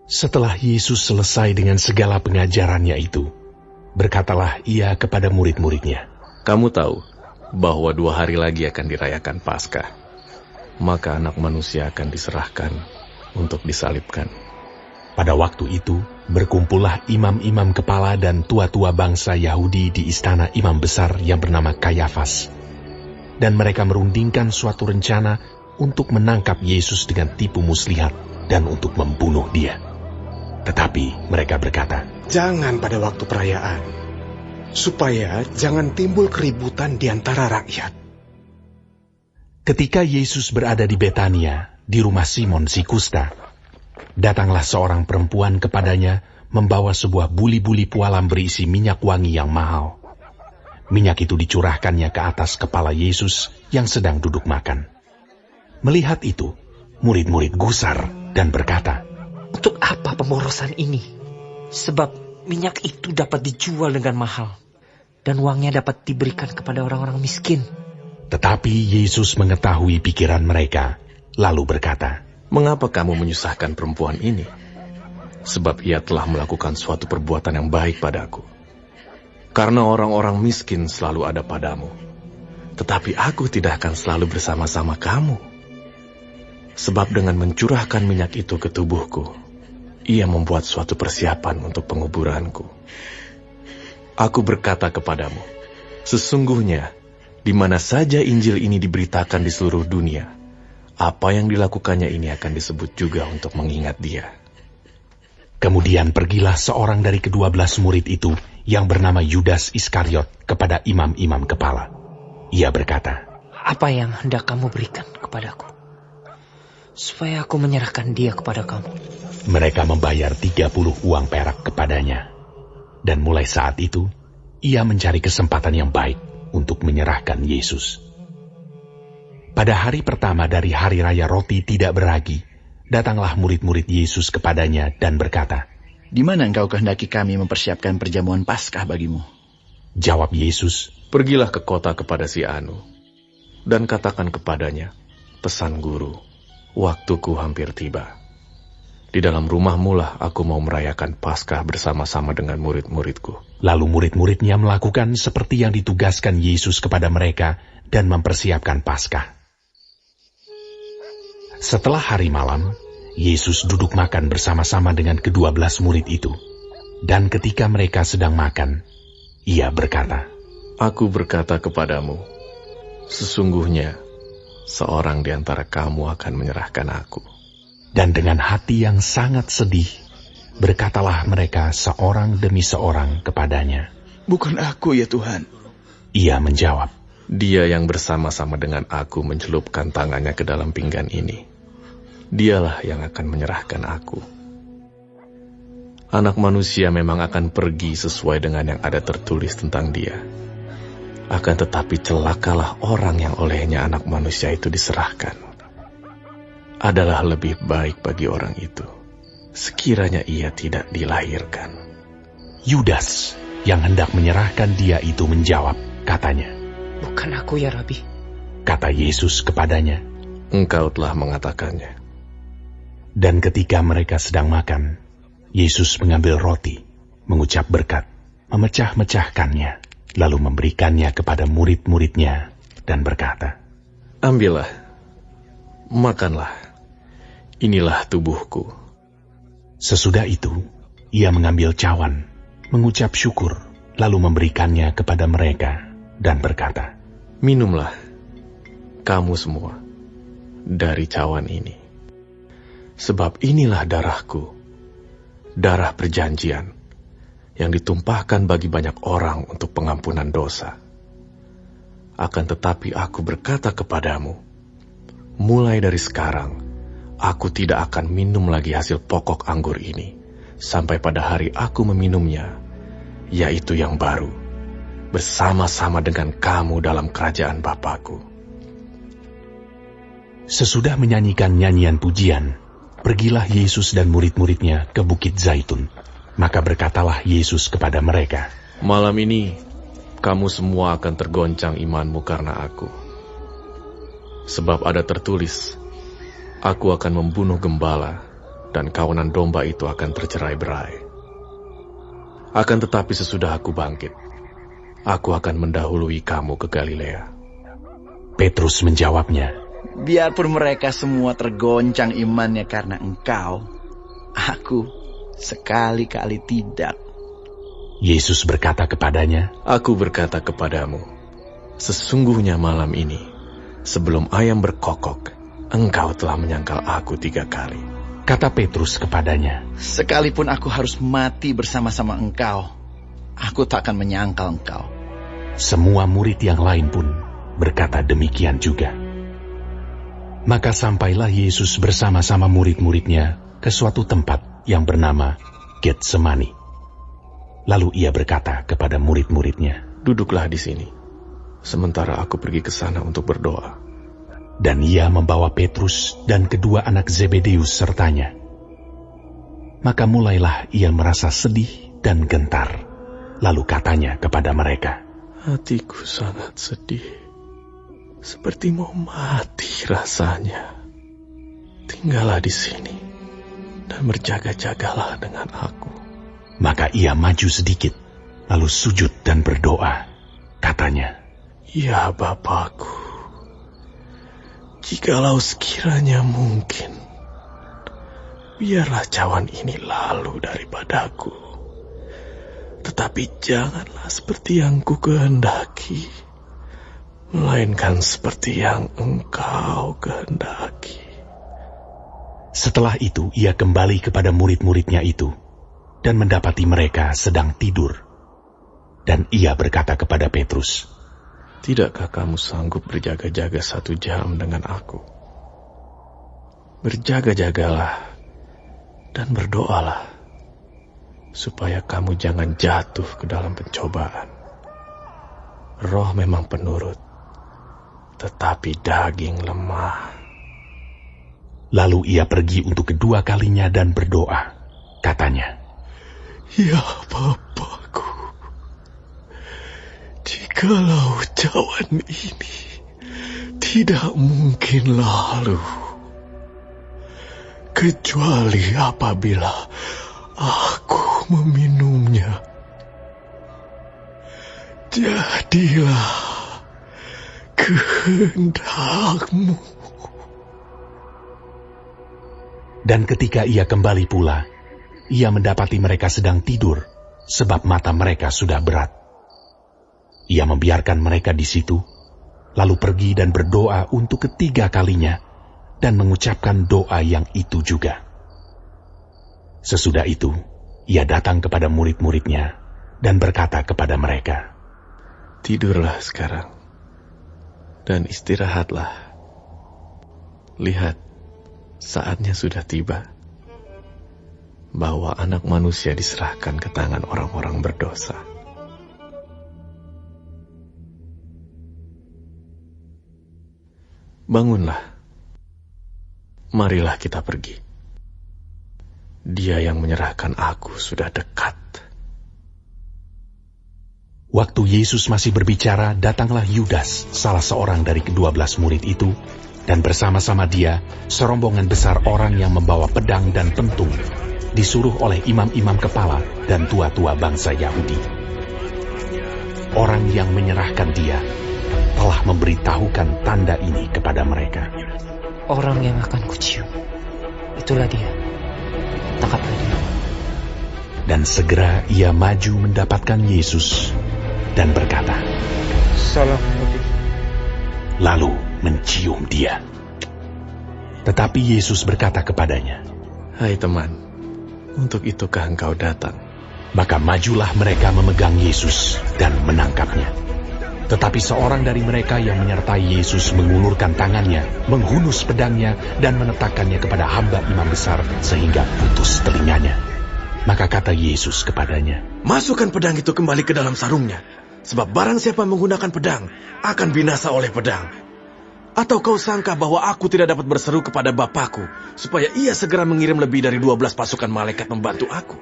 Setelah Yesus selesai dengan segala pengajarannya itu, berkatalah ia kepada murid-muridnya, "Kamu tahu bahwa 2 hari lagi akan dirayakan Paskah. Maka Anak Manusia akan diserahkan untuk disalibkan." Pada waktu itu, berkumpullah imam-imam kepala dan tua-tua bangsa Yahudi di istana imam besar yang bernama Kayafas. Dan mereka merundingkan suatu rencana untuk menangkap Yesus dengan tipu muslihat dan untuk membunuh dia. Tetapi mereka berkata, "Jangan pada waktu perayaan, supaya jangan timbul keributan di antara rakyat." Ketika Yesus berada di Betania, di rumah Simon si kusta, datanglah seorang perempuan kepadanya membawa sebuah buli-buli pualam berisi minyak wangi yang mahal. Minyak itu dicurahkannya ke atas kepala Yesus yang sedang duduk makan. Melihat itu, murid-murid gusar dan berkata, "Untuk apa pemborosan ini? Sebab minyak itu dapat dijual dengan mahal, dan uangnya dapat diberikan kepada orang-orang miskin." Tetapi Yesus mengetahui pikiran mereka, lalu berkata, "Mengapa kamu menyusahkan perempuan ini? Sebab ia telah melakukan suatu perbuatan yang baik padaku. Karena orang-orang miskin selalu ada padamu, tetapi aku tidak akan selalu bersama-sama kamu. Sebab dengan mencurahkan minyak itu ke tubuhku, ia membuat suatu persiapan untuk penguburanku. Aku berkata kepadamu, sesungguhnya di mana saja Injil ini diberitakan di seluruh dunia, apa yang dilakukannya ini akan disebut juga untuk mengingat dia." Kemudian pergilah seorang dari ke-12 murid itu yang bernama Yudas Iskariot kepada imam-imam kepala. Ia berkata, "Apa yang hendak kamu berikan kepadaku, supaya aku menyerahkan dia kepada kamu?" Mereka membayar 30 uang perak kepadanya. Dan mulai saat itu, ia mencari kesempatan yang baik untuk menyerahkan Yesus. Pada hari pertama dari hari raya roti tidak beragi, datanglah murid-murid Yesus kepadanya dan berkata, "Di mana engkau kehendaki kami mempersiapkan perjamuan Paskah bagimu?" Jawab Yesus, "Pergilah ke kota kepada si Anu, dan katakan kepadanya, pesan guru, waktuku hampir tiba. Di dalam rumahmu lah aku mau merayakan Paskah bersama-sama dengan murid-muridku." Lalu murid-muridnya melakukan seperti yang ditugaskan Yesus kepada mereka dan mempersiapkan Paskah. Setelah hari malam, Yesus duduk makan bersama-sama dengan ke-12 murid itu. Dan ketika mereka sedang makan, ia berkata, "Aku berkata kepadamu, sesungguhnya seorang di antara kamu akan menyerahkan aku." Dan dengan hati yang sangat sedih, berkatalah mereka seorang demi seorang kepadanya, "Bukan aku ya Tuhan." Ia menjawab, "Dia yang bersama-sama dengan aku mencelupkan tangannya ke dalam pinggan ini, dialah yang akan menyerahkan aku. Anak Manusia memang akan pergi sesuai dengan yang ada tertulis tentang dia. Akan tetapi celakalah orang yang olehnya Anak Manusia itu diserahkan. Adalah lebih baik bagi orang itu sekiranya ia tidak dilahirkan." Yudas yang hendak menyerahkan dia itu menjawab, katanya, "Bukan aku ya Rabi." Kata Yesus kepadanya, "Engkau telah mengatakannya." Dan ketika mereka sedang makan, Yesus mengambil roti, mengucap berkat, memecah-mecahkannya, lalu memberikannya kepada murid-muridnya, dan berkata, "Ambillah, makanlah, inilah tubuhku." Sesudah itu, ia mengambil cawan, mengucap syukur, lalu memberikannya kepada mereka, dan berkata, "Minumlah, kamu semua, dari cawan ini. Sebab inilah darahku, darah perjanjian, yang ditumpahkan bagi banyak orang untuk pengampunan dosa. Akan tetapi aku berkata kepadamu, mulai dari sekarang, aku tidak akan minum lagi hasil pokok anggur ini, sampai pada hari aku meminumnya, yaitu yang baru, bersama-sama dengan kamu dalam kerajaan Bapa-Ku." Sesudah menyanyikan nyanyian pujian, pergilah Yesus dan murid-muridnya ke Bukit Zaitun. Maka berkatalah Yesus kepada mereka, "Malam ini, kamu semua akan tergoncang imanmu karena aku. Sebab ada tertulis, aku akan membunuh gembala, dan kawanan domba itu akan tercerai-berai. Akan tetapi sesudah aku bangkit, aku akan mendahului kamu ke Galilea." Petrus menjawabnya, Biarpun mereka semua tergoncang imannya karena engkau, aku sekali-kali tidak. Yesus berkata kepadanya, "Aku berkata kepadamu, sesungguhnya malam ini, sebelum ayam berkokok, engkau telah menyangkal aku 3 kali." Kata Petrus kepadanya, Sekalipun aku harus mati bersama-sama engkau, aku tak akan menyangkal engkau. semua murid yang lain pun berkata demikian juga. Maka sampailah Yesus bersama-sama murid-muridnya ke suatu tempat yang bernama Getsemani. Lalu ia berkata kepada murid-muridnya, "Duduklah di sini, sementara aku pergi ke sana untuk berdoa." dan ia membawa Petrus dan kedua anak Zebedeus sertanya. Maka mulailah ia merasa sedih dan gentar. Lalu katanya kepada mereka, "Hatiku sangat sedih, seperti mau mati rasanya. Tinggallah di sini dan berjaga-jagalah dengan aku." Maka ia maju sedikit, lalu sujud dan berdoa. Katanya, "Ya Bapakku, jikalau sekiranya mungkin, biarlah cawan ini lalu daripadaku. Tetapi janganlah seperti yang ku kehendaki, melainkan seperti yang engkau kehendaki." Setelah itu ia kembali kepada murid-muridnya itu, dan mendapati mereka sedang tidur. Dan ia berkata kepada Petrus, "Tidakkah kamu sanggup berjaga-jaga 1 jam dengan aku? Berjaga-jagalah dan berdoalah, supaya kamu jangan jatuh ke dalam pencobaan. Roh memang penurut, tetapi daging lemah." Lalu ia pergi untuk kedua kalinya dan berdoa. Katanya, "Ya Bapakku, jikalau cawan ini tidak mungkin lalu, kecuali apabila aku meminumnya, jadilah kehendakmu." Dan ketika ia kembali pula, ia mendapati mereka sedang tidur, sebab mata mereka sudah berat. Ia membiarkan mereka di situ, lalu pergi dan berdoa untuk ketiga kalinya, dan mengucapkan doa yang itu juga. Sesudah itu, ia datang kepada murid-muridnya, dan berkata kepada mereka, "Tidurlah sekarang, dan istirahatlah. Lihat, saatnya sudah tiba, bahwa Anak Manusia diserahkan ke tangan orang-orang berdosa. Bangunlah, marilah kita pergi. Dia yang menyerahkan aku sudah dekat." Waktu Yesus masih berbicara, datanglah Yudas, salah seorang dari ke-12 murid itu, dan bersama-sama dia, serombongan besar orang yang membawa pedang dan pentung, disuruh oleh imam-imam kepala dan tua-tua bangsa Yahudi. Orang yang menyerahkan dia telah memberitahukan tanda ini kepada mereka. Orang yang akan kucium, itulah dia. Tangkaplah dia. Dan segera ia maju mendapatkan Yesus dan berkata, Salam Nabi. lalu mencium dia. Tetapi Yesus berkata kepadanya, "Hai teman, untuk itukah engkau datang?" Maka majulah mereka memegang Yesus dan menangkapnya. Tetapi seorang dari mereka yang menyertai Yesus mengulurkan tangannya, menghunus pedangnya, dan meletakkannya kepada hamba imam besar sehingga putus telinganya. Maka kata Yesus kepadanya, "Masukkan pedang itu kembali ke dalam sarungnya, sebab barang siapa menggunakan pedang akan binasa oleh pedang. Atau kau sangka bahwa aku tidak dapat berseru kepada Bapakku, supaya ia segera mengirim lebih dari 12 pasukan malaikat membantu aku?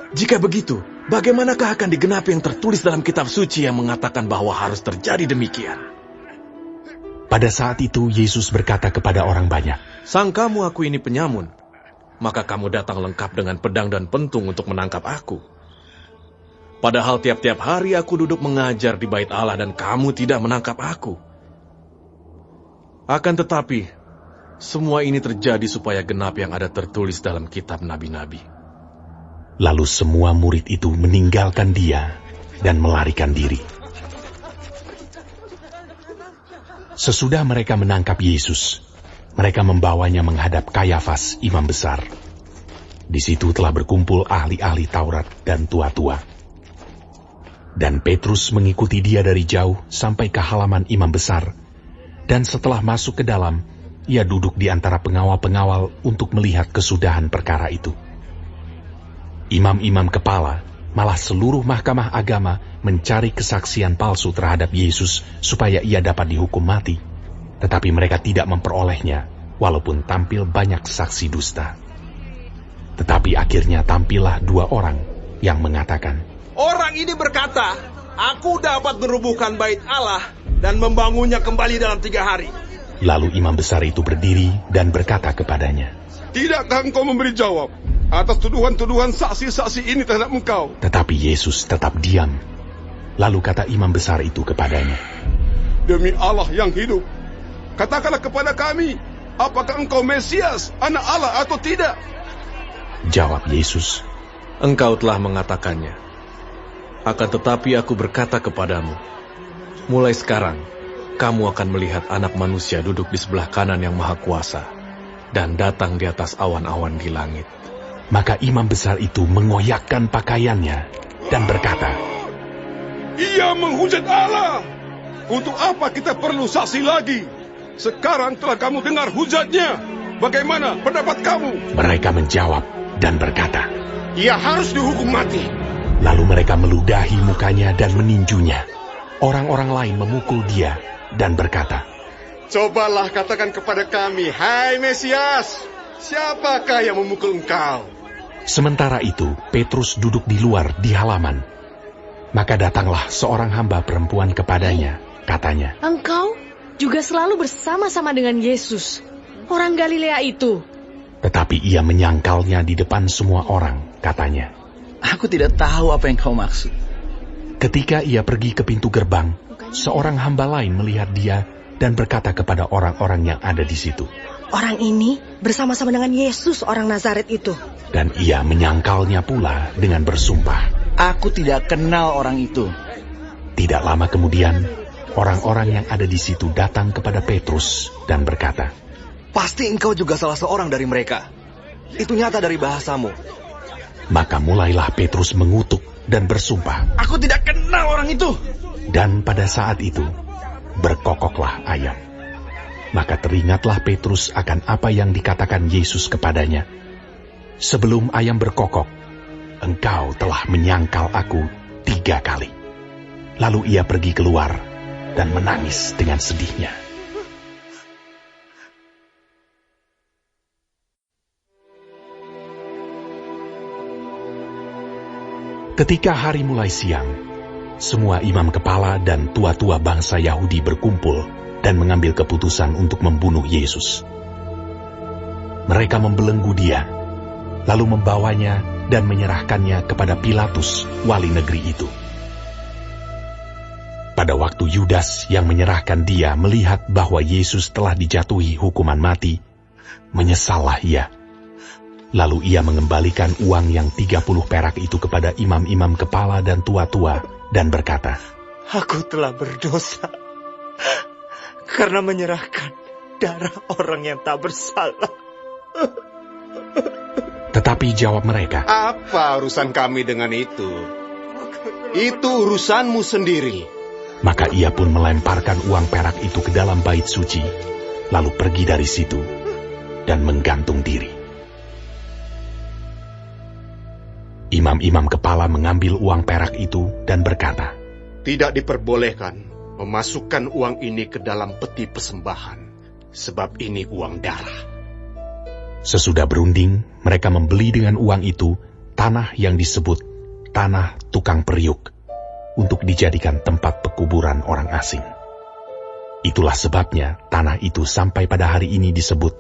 Jika begitu, bagaimanakah akan digenapi yang tertulis dalam kitab suci yang mengatakan bahwa harus terjadi demikian?" Pada saat itu Yesus berkata kepada orang banyak, "Sangkamu aku ini penyamun? maka kamu datang lengkap dengan pedang dan pentung untuk menangkap aku. Padahal tiap-tiap hari aku duduk mengajar di bait Allah dan kamu tidak menangkap aku. Akan tetapi, semua ini terjadi supaya genap yang ada tertulis dalam kitab nabi-nabi. Lalu semua murid itu meninggalkan dia dan melarikan diri. Sesudah mereka menangkap Yesus, mereka membawanya menghadap Kayafas, imam besar. Di situ telah berkumpul ahli-ahli Taurat dan tua-tua. Dan Petrus mengikuti dia dari jauh sampai ke halaman imam besar, dan setelah masuk ke dalam, ia duduk di antara pengawal-pengawal untuk melihat kesudahan perkara itu. Imam-imam kepala, malah seluruh mahkamah agama mencari kesaksian palsu terhadap Yesus supaya ia dapat dihukum mati. Tetapi mereka tidak memperolehnya, walaupun tampil banyak saksi dusta. Tetapi akhirnya tampillah 2 orang yang mengatakan, Orang ini berkata, aku dapat merubuhkan bait Allah dan membangunnya kembali dalam 3 hari. Lalu imam besar itu berdiri dan berkata kepadanya, Tidakkah engkau memberi jawab atas tuduhan-tuduhan saksi-saksi ini terhadap engkau? Tetapi Yesus tetap diam. Lalu kata imam besar itu kepadanya, Demi Allah yang hidup, katakanlah kepada kami, apakah engkau Mesias, anak Allah atau tidak? Jawab Yesus, Engkau telah mengatakannya. Akan tetapi aku berkata kepadamu, mulai sekarang, kamu akan melihat anak manusia duduk di sebelah kanan yang maha kuasa, dan datang di atas awan-awan di langit. Maka imam besar itu mengoyakkan pakaiannya dan berkata, Ia menghujat Allah. Untuk apa kita perlu saksi lagi? Sekarang telah kamu dengar hujatnya. Bagaimana pendapat kamu? Mereka menjawab dan berkata, Ia harus dihukum mati. Lalu mereka meludahi mukanya dan meninjunya. Orang-orang lain memukul dia dan berkata, Cobalah katakan kepada kami, hai Mesias, siapakah yang memukul engkau? Sementara itu, Petrus duduk di luar di halaman. Maka datanglah seorang hamba perempuan kepadanya, katanya, Engkau juga selalu bersama-sama dengan Yesus, orang Galilea itu. Tetapi ia menyangkalnya di depan semua orang, katanya. Aku tidak tahu apa yang kau maksud. Ketika ia pergi ke pintu gerbang, seorang hamba lain melihat dia dan berkata kepada orang-orang yang ada di situ, Orang ini bersama-sama dengan Yesus, orang Nazaret itu. Dan ia menyangkalnya pula dengan bersumpah. Aku tidak kenal orang itu. Tidak lama kemudian, orang-orang yang ada di situ datang kepada Petrus dan berkata, Pasti engkau juga salah seorang dari mereka. Itu nyata dari bahasamu. Maka mulailah Petrus mengutuk dan bersumpah. Aku tidak kenal orang itu. Dan pada saat itu, berkokoklah ayam. Maka teringatlah Petrus akan apa yang dikatakan Yesus kepadanya. Sebelum ayam berkokok, engkau telah menyangkal aku 3 kali. Lalu ia pergi keluar dan menangis dengan sedihnya. Ketika hari mulai siang, semua imam kepala dan tua-tua bangsa Yahudi berkumpul dan mengambil keputusan untuk membunuh Yesus. Mereka membelenggu dia, lalu membawanya dan menyerahkannya kepada Pilatus, wali negeri itu. Pada waktu Yudas yang menyerahkan dia melihat bahwa Yesus telah dijatuhi hukuman mati, menyesallah ia. Lalu ia mengembalikan uang yang 30 perak itu kepada imam-imam kepala dan tua-tua dan berkata, Aku telah berdosa karena menyerahkan darah orang yang tak bersalah. Tetapi jawab mereka, Apa urusan kami dengan itu? Itu urusanmu sendiri. Maka ia pun melemparkan uang perak itu ke dalam bait suci, lalu pergi dari situ dan menggantung diri. Imam-imam kepala mengambil uang perak itu dan berkata, Tidak diperbolehkan memasukkan uang ini ke dalam peti persembahan, sebab ini uang darah. Sesudah berunding, mereka membeli dengan uang itu tanah yang disebut tanah tukang periuk, untuk dijadikan tempat pekuburan orang asing. Itulah sebabnya tanah itu sampai pada hari ini disebut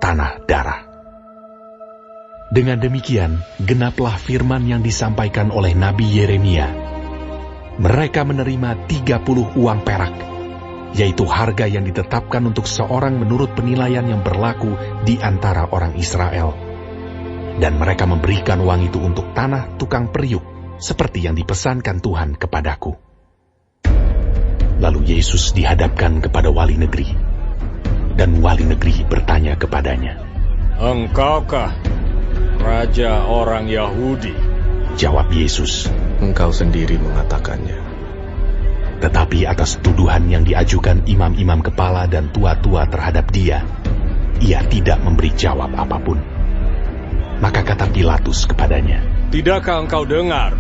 tanah darah. Dengan demikian, genaplah firman yang disampaikan oleh Nabi Yeremia. Mereka menerima 30 uang perak, yaitu harga yang ditetapkan untuk seorang menurut penilaian yang berlaku di antara orang Israel. Dan mereka memberikan uang itu untuk tanah tukang periuk, seperti yang dipesankan Tuhan kepadaku. Lalu Yesus dihadapkan kepada wali negeri, dan wali negeri bertanya kepadanya, "Engkaukah Raja orang Yahudi?" Jawab Yesus, "Engkau sendiri mengatakannya." Tetapi atas tuduhan yang diajukan imam-imam kepala dan tua-tua terhadap dia, ia tidak memberi jawab apapun. Maka kata Pilatus kepadanya, "Tidakkah engkau dengar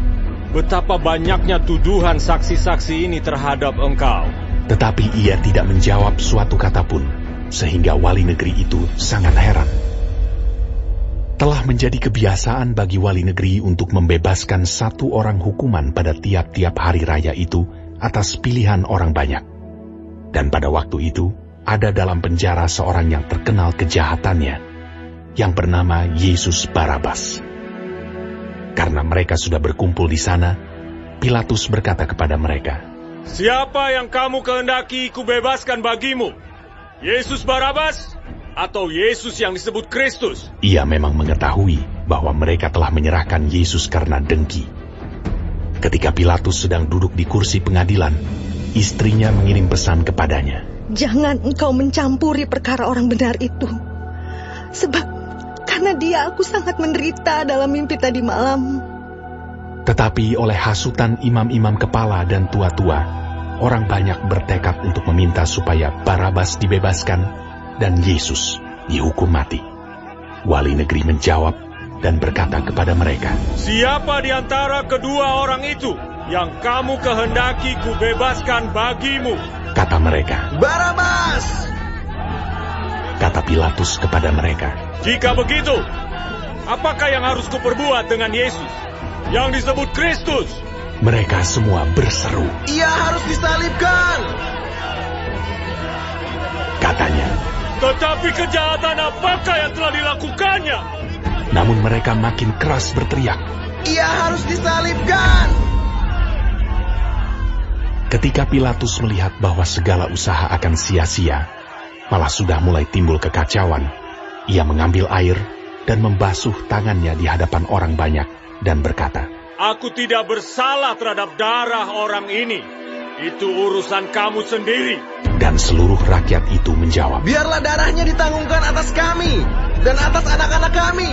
betapa banyaknya tuduhan saksi-saksi ini terhadap engkau?" Tetapi ia tidak menjawab suatu kata pun, sehingga wali negeri itu sangat heran. Telah menjadi kebiasaan bagi wali negeri untuk membebaskan satu orang hukuman pada tiap-tiap hari raya itu atas pilihan orang banyak. Dan pada waktu itu, ada dalam penjara seorang yang terkenal kejahatannya, yang bernama Yesus Barabas. Karena mereka sudah berkumpul di sana, Pilatus berkata kepada mereka, "Siapa yang kamu kehendaki kubebaskan bagimu? Yesus Barabas atau Yesus yang disebut Kristus?" Ia memang mengetahui bahwa mereka telah menyerahkan Yesus karena dengki. Ketika Pilatus sedang duduk di kursi pengadilan, istrinya mengirim pesan kepadanya, "Jangan engkau mencampuri perkara orang benar itu. Sebab karena dia aku sangat menderita dalam mimpi tadi malam." Tetapi oleh hasutan imam-imam kepala dan tua-tua, orang banyak bertekad untuk meminta supaya Barabas dibebaskan dan Yesus dihukum mati. Wali negeri menjawab dan berkata kepada mereka, "Siapa di antara kedua orang itu yang kamu kehendaki kubebaskan bagimu?" Kata mereka, Barabas! Kata Pilatus kepada mereka, "Jika begitu, apakah yang harus kuperbuat dengan Yesus yang disebut Kristus?" Mereka semua berseru, "Ia harus disalibkan!" Katanya. "Tetapi kejahatan apakah yang telah dilakukannya?" Namun mereka makin keras berteriak, "Ia harus disalibkan!" Ketika Pilatus melihat bahwa segala usaha akan sia-sia, malah sudah mulai timbul kekacauan, ia mengambil air dan membasuh tangannya di hadapan orang banyak dan berkata, "Aku tidak bersalah terhadap darah orang ini. Itu urusan kamu sendiri." Dan seluruh rakyat itu menjawab, "Biarlah darahnya ditanggungan atas kami dan atas anak-anak kami."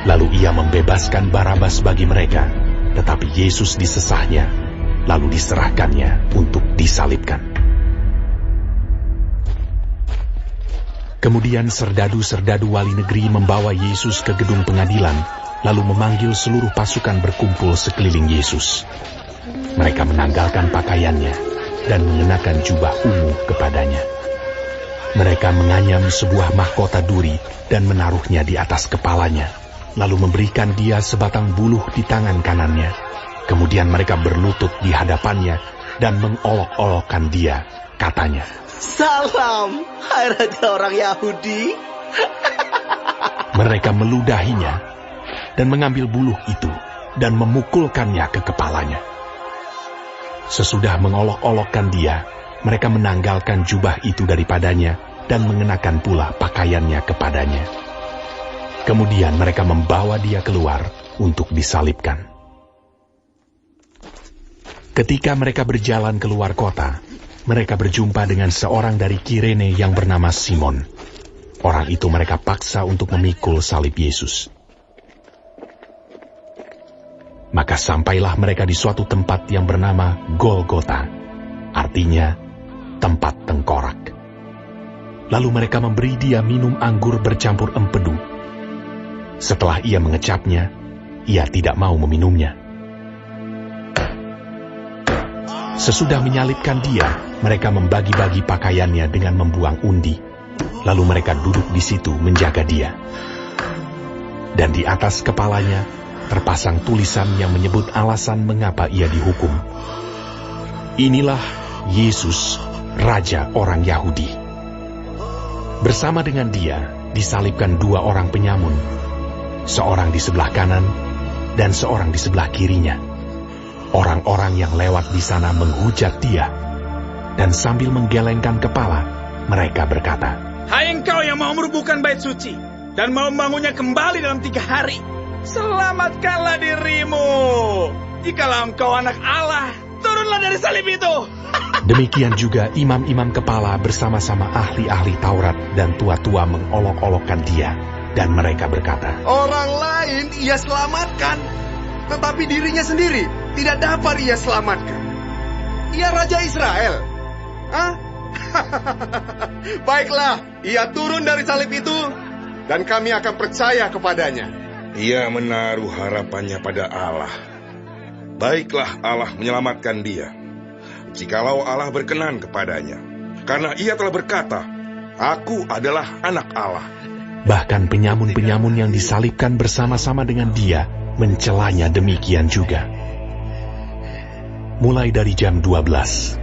Lalu ia membebaskan Barabas bagi mereka, tetapi Yesus disesahnya, lalu diserahkannya untuk disalibkan. Kemudian serdadu-serdadu wali negeri membawa Yesus ke gedung pengadilan, lalu memanggil seluruh pasukan berkumpul sekeliling Yesus. Mereka menanggalkan pakaiannya dan mengenakan jubah ungu kepadanya. Mereka menganyam sebuah mahkota duri dan menaruhnya di atas kepalanya, lalu memberikan dia sebatang buluh di tangan kanannya. Kemudian mereka berlutut di hadapannya dan mengolok-olokkan dia, katanya, "Salam, hai Raja orang Yahudi." Mereka meludahinya dan mengambil buluh itu dan memukulkannya ke kepalanya. Sesudah mengolok-olokkan dia, mereka menanggalkan jubah itu daripadanya dan mengenakan pula pakaiannya kepadanya. Kemudian mereka membawa dia keluar untuk disalibkan. Ketika mereka berjalan keluar kota, mereka berjumpa dengan seorang dari Kirene yang bernama Simon. Orang itu mereka paksa untuk memikul salib Yesus. Maka sampailah mereka di suatu tempat yang bernama Golgota, artinya tempat tengkorak. Lalu mereka memberi dia minum anggur bercampur empedu. Setelah ia mengecapnya, ia tidak mau meminumnya. Sesudah menyalibkan dia, mereka membagi-bagi pakaiannya dengan membuang undi. Lalu mereka duduk di situ menjaga dia. Dan di atas kepalanya terpasang tulisan yang menyebut alasan mengapa ia dihukum. Inilah Yesus, Raja orang Yahudi. Bersama dengan dia disalibkan dua orang penyamun, seorang di sebelah kanan dan seorang di sebelah kirinya. Orang-orang yang lewat di sana menghujat dia, dan sambil menggelengkan kepala, mereka berkata, "Hai engkau yang mau merubuhkan bait suci dan mau membangunnya kembali dalam 3 hari, selamatkanlah dirimu. Jikalau engkau anak Allah, turunlah dari salib itu." Demikian juga imam-imam kepala bersama-sama ahli-ahli Taurat dan tua-tua mengolok-olokkan dia, dan mereka berkata, Orang lain ia selamatkan, tetapi dirinya sendiri tidak dapat ia selamatkan. Ia Raja Israel. Hah? Baiklah, ia turun dari salib itu, dan kami akan percaya kepadanya. Ia menaruh harapannya pada Allah. Baiklah Allah menyelamatkan dia, jikalau Allah berkenan kepadanya. Karena ia telah berkata, "Aku adalah anak Allah." Bahkan penyamun-penyamun yang disalibkan bersama-sama dengan dia mencelanya demikian juga. Mulai dari jam 12,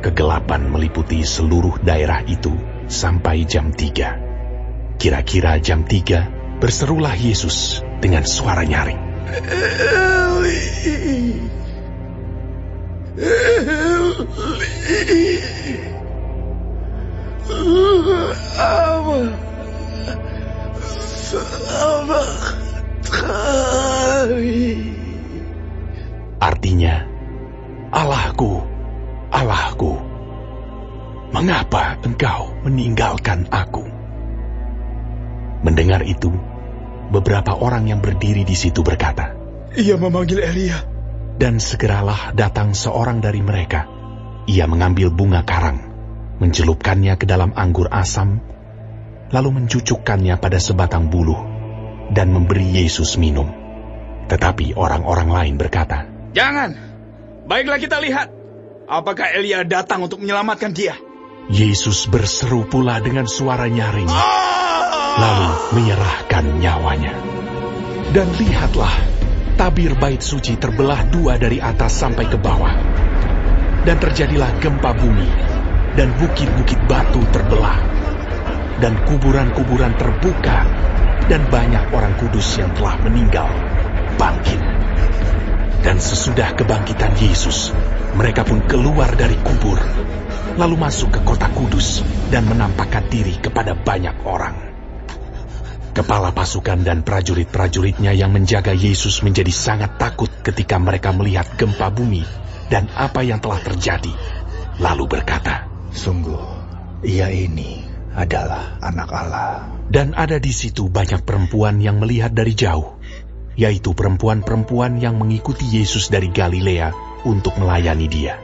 kegelapan meliputi seluruh daerah itu sampai jam 3. Kira-kira jam 3, berserulah Yesus dengan suara nyaring, Eli, Eli, lama sabachthani. Artinya, Allahku, Allahku, mengapa engkau meninggalkan aku? Mendengar itu, beberapa orang yang berdiri di situ berkata, Ia memanggil Elia. Dan segeralah datang seorang dari mereka. Ia mengambil bunga karang, mencelupkannya ke dalam anggur asam, lalu mencucukkannya pada sebatang buluh, dan memberi Yesus minum. Tetapi orang-orang lain berkata, Jangan, baiklah kita lihat, apakah Elia datang untuk menyelamatkan dia. Yesus berseru pula dengan suara nyaring, lalu menyerahkan nyawanya. Dan lihatlah, tabir bait suci terbelah 2 dari atas sampai ke bawah. Dan terjadilah gempa bumi, dan bukit-bukit batu terbelah, dan kuburan-kuburan terbuka, dan banyak orang kudus yang telah meninggal bangkit. Dan sesudah kebangkitan Yesus, mereka pun keluar dari kubur, lalu masuk ke kota kudus dan menampakkan diri kepada banyak orang. Kepala pasukan dan prajurit-prajuritnya yang menjaga Yesus menjadi sangat takut ketika mereka melihat gempa bumi dan apa yang telah terjadi, lalu berkata, Sungguh, ia ini adalah anak Allah. Dan ada di situ banyak perempuan yang melihat dari jauh, yaitu perempuan-perempuan yang mengikuti Yesus dari Galilea untuk melayani dia.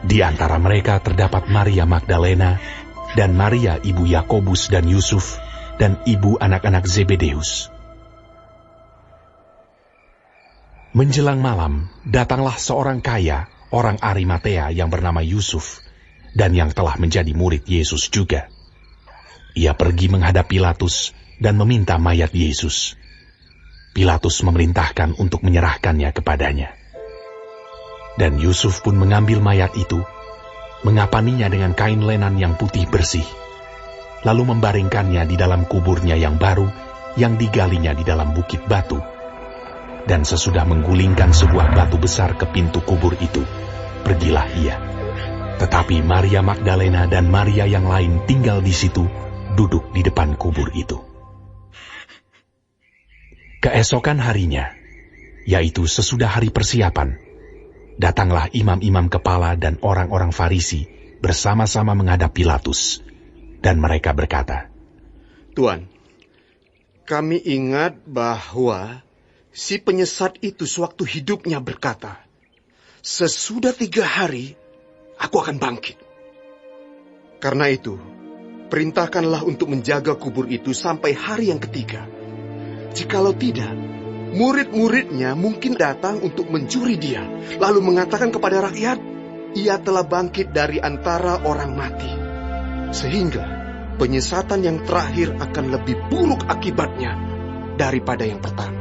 Di antara mereka terdapat Maria Magdalena dan Maria ibu Yakobus dan Yusuf dan ibu anak-anak Zebedeus. Menjelang malam, datanglah seorang kaya, orang Arimatea yang bernama Yusuf, dan yang telah menjadi murid Yesus juga. Ia pergi menghadap Pilatus dan meminta mayat Yesus. Pilatus memerintahkan untuk menyerahkannya kepadanya. Dan Yusuf pun mengambil mayat itu, mengapaninya dengan kain lenan yang putih bersih, lalu membaringkannya di dalam kuburnya yang baru, yang digalinya di dalam bukit batu. Dan sesudah menggulingkan sebuah batu besar ke pintu kubur itu, pergilah ia. Tetapi Maria Magdalena dan Maria yang lain tinggal di situ, duduk di depan kubur itu. Keesokan harinya, yaitu sesudah hari persiapan, datanglah imam-imam kepala dan orang-orang Farisi bersama-sama menghadap Pilatus, dan mereka berkata, Tuan, kami ingat bahwa si penyesat itu sewaktu hidupnya berkata, sesudah 3 hari, aku akan bangkit. Karena itu, perintahkanlah untuk menjaga kubur itu sampai hari yang ketiga. Jikalau tidak, murid-muridnya mungkin datang untuk mencuri dia, lalu mengatakan kepada rakyat, ia telah bangkit dari antara orang mati. Sehingga penyesatan yang terakhir akan lebih buruk akibatnya daripada yang pertama.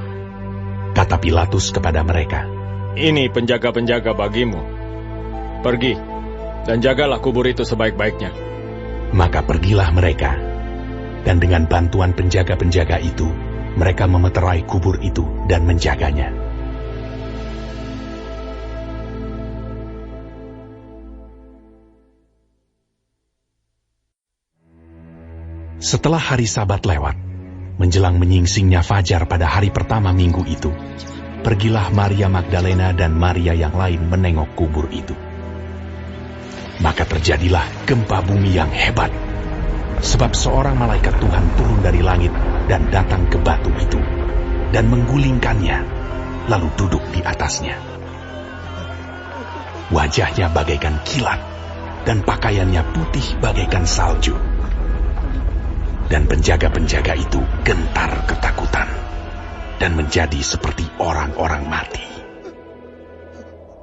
Kata Pilatus kepada mereka, Ini penjaga-penjaga bagimu. Pergi, dan jagalah kubur itu sebaik-baiknya. Maka pergilah mereka, dan dengan bantuan penjaga-penjaga itu, Mereka memeterai kubur itu dan menjaganya. Setelah hari Sabat lewat, menjelang menyingsingnya fajar pada hari pertama minggu itu, pergilah Maria Magdalena dan Maria yang lain menengok kubur itu. Maka terjadilah gempa bumi yang hebat, sebab seorang malaikat Tuhan turun dari langit dan datang ke batu itu, dan menggulingkannya, lalu duduk di atasnya. Wajahnya bagaikan kilat, dan pakaiannya putih bagaikan salju. Dan penjaga-penjaga itu gentar ketakutan, dan menjadi seperti orang-orang mati.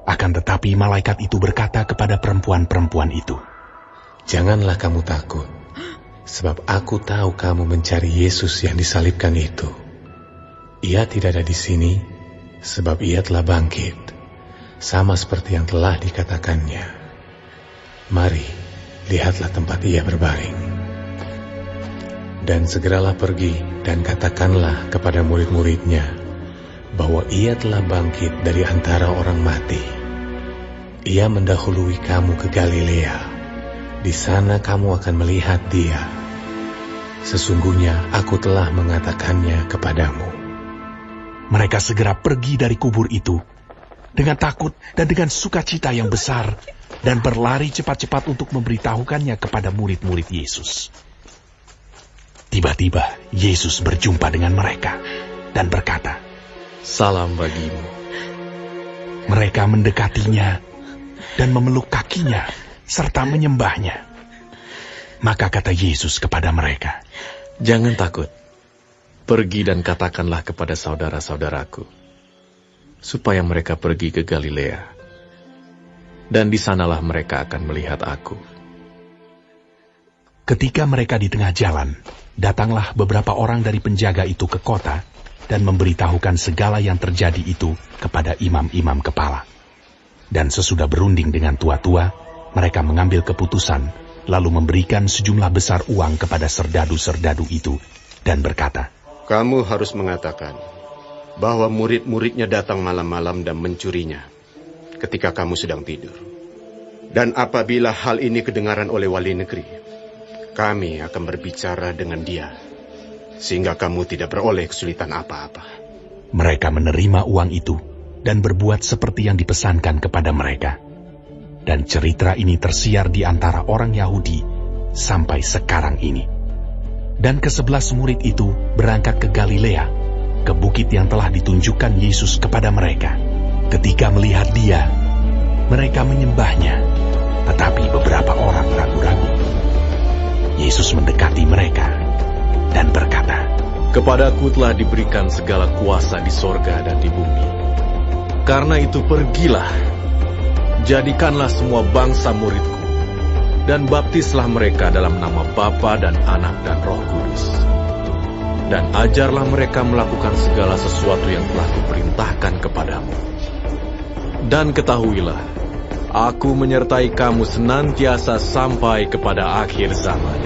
Akan tetapi malaikat itu berkata kepada perempuan-perempuan itu, "Janganlah kamu takut, sebab aku tahu kamu mencari Yesus yang disalibkan itu. Ia tidak ada di sini, sebab ia telah bangkit, sama seperti yang telah dikatakannya. Mari, lihatlah tempat ia berbaring. Dan segeralah pergi dan katakanlah kepada murid-muridnya bahwa ia telah bangkit dari antara orang mati. Ia mendahului kamu ke Galilea. Di sana kamu akan melihat dia. Sesungguhnya aku telah mengatakannya kepadamu." Mereka segera pergi dari kubur itu dengan takut dan dengan sukacita yang besar, dan berlari cepat-cepat untuk memberitahukannya kepada murid-murid Yesus. Tiba-tiba Yesus berjumpa dengan mereka dan berkata, "Salam bagimu." Mereka mendekatinya dan memeluk kakinya serta menyembahnya. Maka kata Yesus kepada mereka, "Jangan takut. Pergi dan katakanlah kepada saudara-saudaraku, supaya mereka pergi ke Galilea. Dan di sanalah mereka akan melihat aku." Ketika mereka di tengah jalan, datanglah beberapa orang dari penjaga itu ke kota dan memberitahukan segala yang terjadi itu kepada imam-imam kepala. Dan sesudah berunding dengan tua-tua, mereka mengambil keputusan, lalu memberikan sejumlah besar uang kepada serdadu-serdadu itu, dan berkata, "Kamu harus mengatakan bahwa murid-muridnya datang malam-malam dan mencurinya ketika kamu sedang tidur. Dan apabila hal ini kedengaran oleh wali negeri, kami akan berbicara dengan dia, sehingga kamu tidak beroleh kesulitan apa-apa." Mereka menerima uang itu dan berbuat seperti yang dipesankan kepada mereka. Dan cerita ini tersiar di antara orang Yahudi sampai sekarang ini. Dan ke-11 murid itu berangkat ke Galilea, ke bukit yang telah ditunjukkan Yesus kepada mereka. Ketika melihat dia, mereka menyembahnya, tetapi beberapa orang ragu-ragu. Yesus mendekati mereka dan berkata, "Kepadaku telah diberikan segala kuasa di sorga dan di bumi. Karena itu pergilah, jadikanlah semua bangsa muridku, dan baptislah mereka dalam nama Bapa dan Anak dan Roh Kudus. Dan ajarlah mereka melakukan segala sesuatu yang telah kuperintahkan kepadamu. Dan ketahuilah, aku menyertai kamu senantiasa sampai kepada akhir zaman."